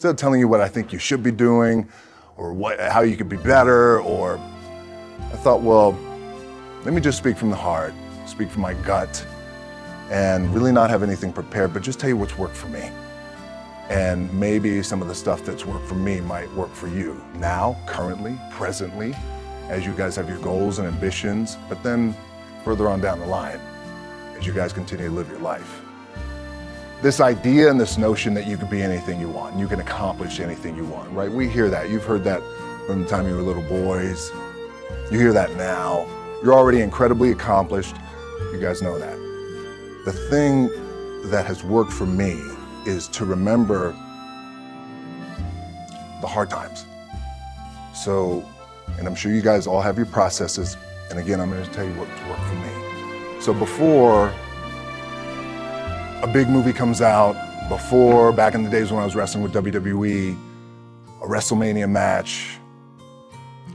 Instead of telling you what I think you should be doing or how you could be better, or I thought, well, let me just speak from the heart, speak from my gut, and really not have anything prepared, but just tell you what's worked for me. And maybe some of the stuff that's worked for me might work for you now, currently, presently, as you guys have your goals and ambitions, but then further on down the line, as you guys continue to live your life. This idea and this notion that you can be anything you want, you can accomplish anything you want, right? We hear that. You've heard that from the time you were little boys. You hear that now. You're already incredibly accomplished. You guys know that. The thing that has worked for me is to remember the hard times. So, and I'm sure you guys all have your processes. And again, I'm going to tell you what's worked for me. So before a big movie comes out, before, back in the days when I was wrestling with WWE, a WrestleMania match,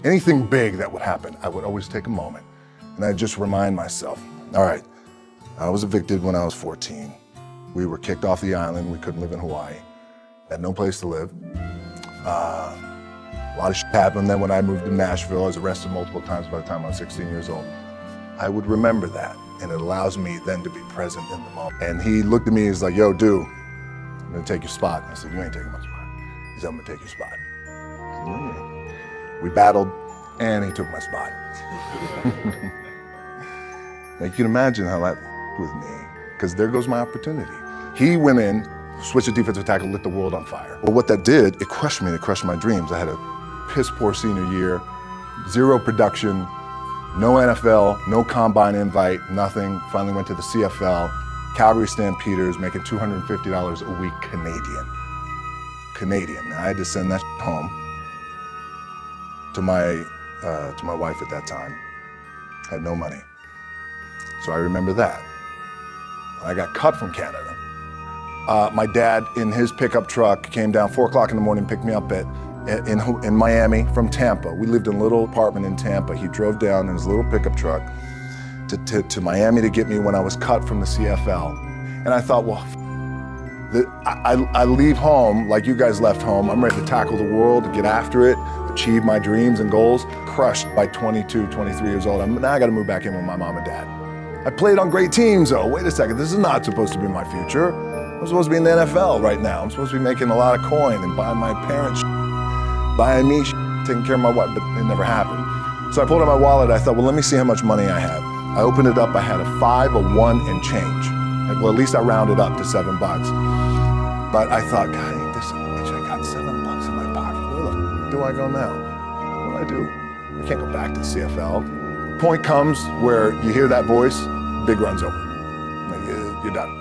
anything big that would happen, I would always take a moment and I'd just remind myself, all right, I was evicted when I was 14. We were kicked off the island. We couldn't live in Hawaii. Had no place to live. A lot of shit happened. Then when I moved to Nashville, I was arrested multiple times by the time I was 16 years old. I would remember that, and it allows me then to be present in the moment. And he looked at me, he's like, yo, dude, I'm gonna take your spot. And I said, you ain't taking my spot. He said, I'm gonna take your spot. I said, yeah. We battled, and he took my spot. Now you can imagine how that with me, because there goes my opportunity. He went in, switched to defensive tackle, lit the world on fire. Well, what that did, it crushed me, it crushed my dreams. I had a piss poor senior year, zero production, no NFL, no combine invite, nothing. Finally went to the CFL, Calgary Stampeders, making $250 a week Canadian. I had to send that home to my wife at that time. Had no money. So I remember that. I got cut from Canada. My dad, in his pickup truck, came down 4 o'clock in the morning, picked me up in Miami from Tampa. We lived in a little apartment in Tampa. He drove down in his little pickup truck to Miami to get me when I was cut from the CFL. And I thought, well, I leave home like you guys left home. I'm ready to tackle the world, to get after it, achieve my dreams and goals. Crushed by 22, 23 years old. Now I got to move back in with my mom and dad. I played on great teams, though. Wait a second, this is not supposed to be my future. I'm supposed to be in the NFL right now. I'm supposed to be making a lot of coin and buying my parents buying me taking care of my wife, but it never happened. So I pulled out my wallet, I thought, well, let me see how much money I have. I opened it up, I had a 5, a 1, and change. Well, at least I rounded up to $7. But I thought, God, ain't this a bitch? I got $7 in my pocket. Where the f do I go now? What do I do? I can't go back to the CFL. Point comes where you hear that voice, big run's over. Like, you're done,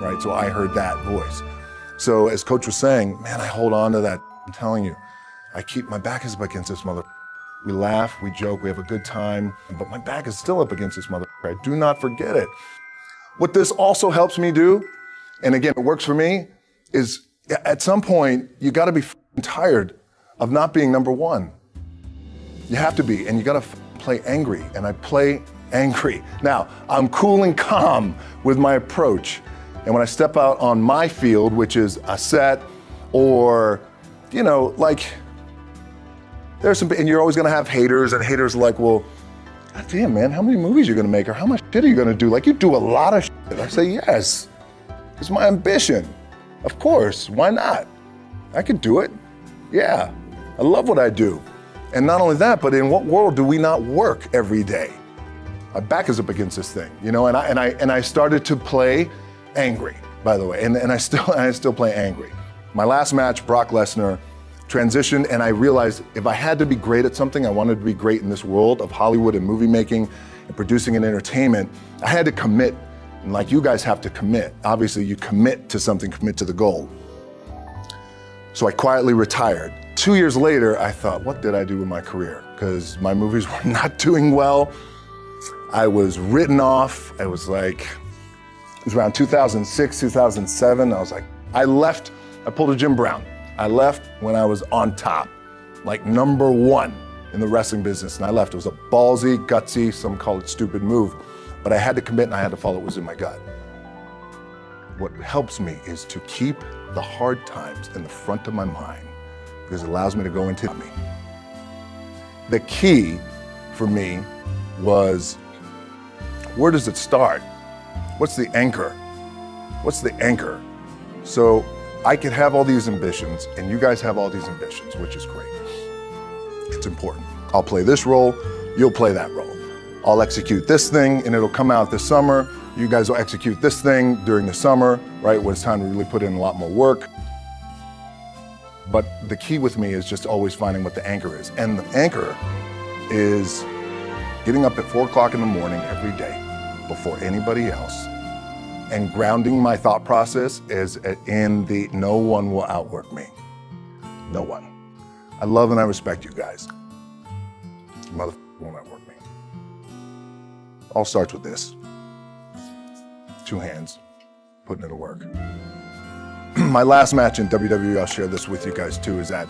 right? So I heard that voice. So as Coach was saying, man, I hold on to that. I'm telling you, my back is up against this mother. We laugh, we joke, we have a good time, but my back is still up against this mother. I do not forget it. What this also helps me do, and again, it works for me, is at some point, you gotta be tired of not being number one. You have to be, and you gotta play angry, and I play angry. Now, I'm cool and calm with my approach, and when I step out on my field, which is a set, or, you know, like, there's some, and you're always gonna have haters, and haters are like, well, God damn, man, how many movies are you gonna make, or how much shit are you gonna do? Like, you do a lot of shit. I say, yes, it's my ambition. Of course, why not? I could do it. Yeah, I love what I do. And not only that, but in what world do we not work every day? My back is up against this thing, you know, and I started to play angry, by the way, and I still play angry. My last match, Brock Lesnar, transitioned, and I realized if I had to be great at something, I wanted to be great in this world of Hollywood and movie making and producing and entertainment, I had to commit, and like you guys have to commit. Obviously, you commit to something, commit to the goal. So I quietly retired. 2 years later, I thought, what did I do with my career? Because my movies were not doing well. I was written off. It was around 2006, 2007. I was like, I left, I pulled a Jim Brown. I left when I was on top, like number one in the wrestling business, and I left. It was a ballsy, gutsy, some call it stupid move, but I had to commit and I had to follow what was in my gut. what helps me is to keep the hard times in the front of my mind because it allows me to go into me. The key for me was, where does it start? What's the anchor? What's the anchor? So I could have all these ambitions and you guys have all these ambitions, which is great. It's important. I'll play this role, you'll play that role. I'll execute this thing and it'll come out this summer. You guys will execute this thing during the summer, right? When it's time to really put in a lot more work. But the key with me is just always finding what the anchor is. And the anchor is getting up at 4 o'clock in the morning every day before anybody else and grounding my thought process is in the no one will outwork me. No one. I love and I respect you guys. Motherfucker won't outwork me. All starts with this. 2 hands, putting it to work. My last match in WWE, I'll share this with you guys too, is that,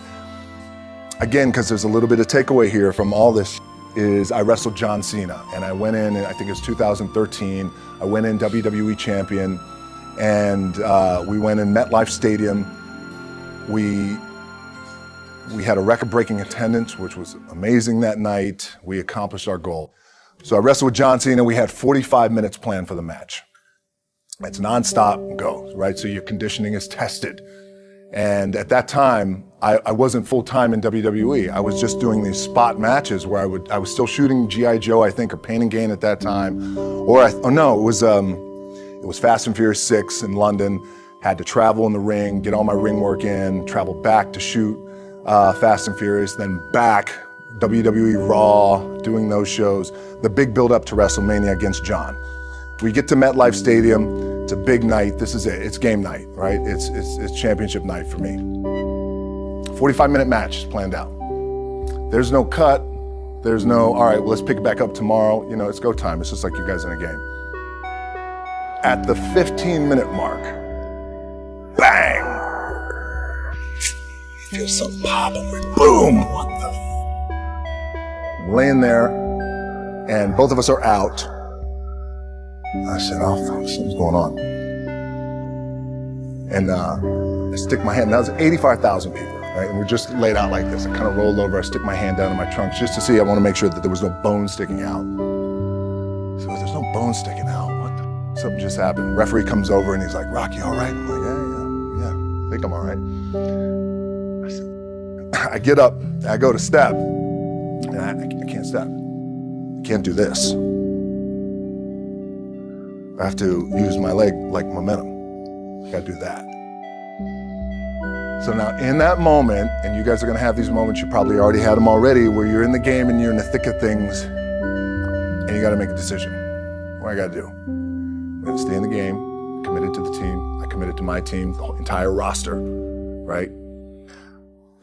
again, because there's a little bit of takeaway here from all this, is I wrestled John Cena. And I went in, I think it was 2013, I went in WWE champion, and we went in MetLife Stadium. We had a record-breaking attendance, which was amazing that night. We accomplished our goal. So I wrestled with John Cena. We had 45 minutes planned for the match. It's nonstop go, right? So your conditioning is tested. And at that time, I wasn't full-time in WWE. I was just doing these spot matches where I was still shooting G.I. Joe, I think, or Pain and Gain at that time. It was Fast and Furious 6 in London. Had to travel in the ring, get all my ring work in, travel back to shoot Fast and Furious, then back, WWE Raw, doing those shows. The big build up to WrestleMania against John. We get to MetLife Stadium, it's a big night, this is it, it's game night, right? It's championship night for me. 45-minute match is planned out. There's no cut, there's no, all right, well, let's pick it back up tomorrow. You know, it's go time, it's just like you guys in a game. At the 15-minute mark, bang! Feel something pop, I'm like, boom! What the? I'm laying there, and both of us are out. I said, oh, fuck, something's going on. And I stick my hand, that was 85,000 people, right? And we're just laid out like this. I kind of rolled over, I stick my hand down in my trunks just to see, I want to make sure that there was no bone sticking out. So there's no bone sticking out, what the? Something just happened. Referee comes over and he's like, Rocky, all right? I'm like, yeah, I think I'm all right. I said, I get up, I go to step, and I can't step. I can't do this. I have to use my leg like momentum. I gotta do that. So now in that moment, and you guys are gonna have these moments, you probably already had them already, where you're in the game and you're in the thick of things, and you gotta make a decision. What I gotta do? I'm gonna stay in the game, committed to the team, I committed to my team, the whole entire roster, right?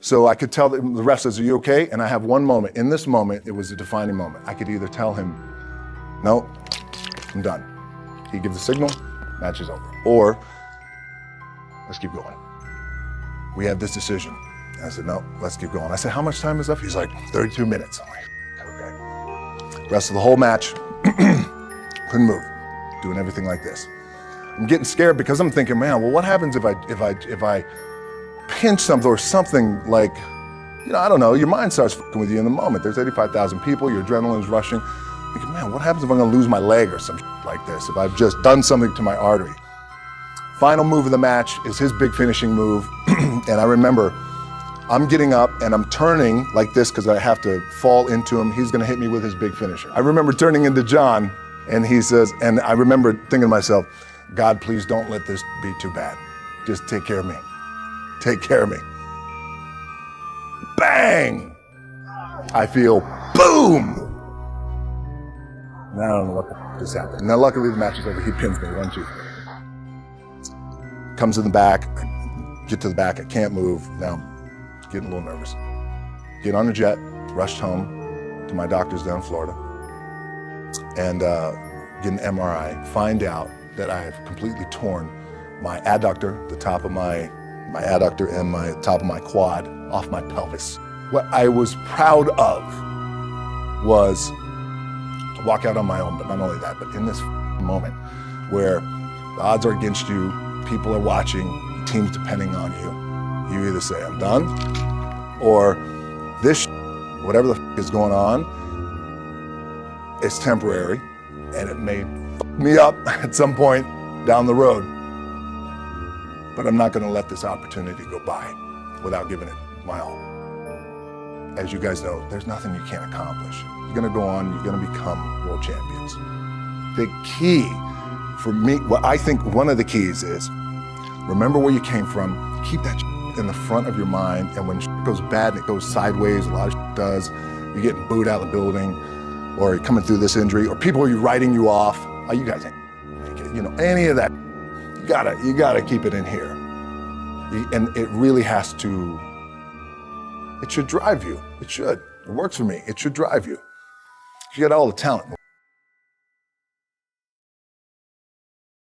So I could tell the ref says, are you okay? And I have one moment. In this moment, it was a defining moment. I could either tell him, no, I'm done. He gives the signal, match is over. Or, let's keep going. We have this decision. And I said, no, let's keep going. I said, how much time is left? He's like, 32 minutes. I'm like, okay. Rest of the whole match, couldn't move, doing everything like this. I'm getting scared because I'm thinking, man, well, what happens if I pinch something or something like, you know, I don't know, your mind starts fucking with you in the moment. There's 85,000 people, your adrenaline's rushing. Thinking, man, what happens if I'm gonna lose my leg or some shit like this, if I've just done something to my artery? Final move of the match is his big finishing move. And I remember I'm getting up and I'm turning like this because I have to fall into him. He's gonna hit me with his big finisher. I remember turning into John and he says, and I remember thinking to myself, God, please don't let this be too bad. Just take care of me. Take care of me. Bang! I feel boom! Now I don't know what just happened. Now luckily the match is over. He pins me, 1, 2, 3. Comes in the back, I get to the back, I can't move. Now I'm getting a little nervous. Get on a jet, rushed home to my doctor's down in Florida, and get an MRI. Find out that I have completely torn my adductor, the top of my adductor and my top of my quad off my pelvis. What I was proud of was walk out on my own, but not only that, but in this moment where the odds are against you, people are watching, the team's depending on you, you either say, I'm done, or this, whatever the is going on, is temporary, and it may fuck me up at some point down the road. But I'm not gonna let this opportunity go by without giving it my all. As you guys know, there's nothing you can't accomplish. You're gonna go on, you're gonna become world champions. The key for me, what I think one of the keys is, remember where you came from, keep that in the front of your mind, and when goes bad and it goes sideways, a lot of does, you're getting booed out of the building, or you're coming through this injury, or people are writing you off, oh, you guys ain't, you know, any of that, you gotta keep it in here. And it really has to, it should drive you. It should. It works for me. It should drive you. You got all the talent.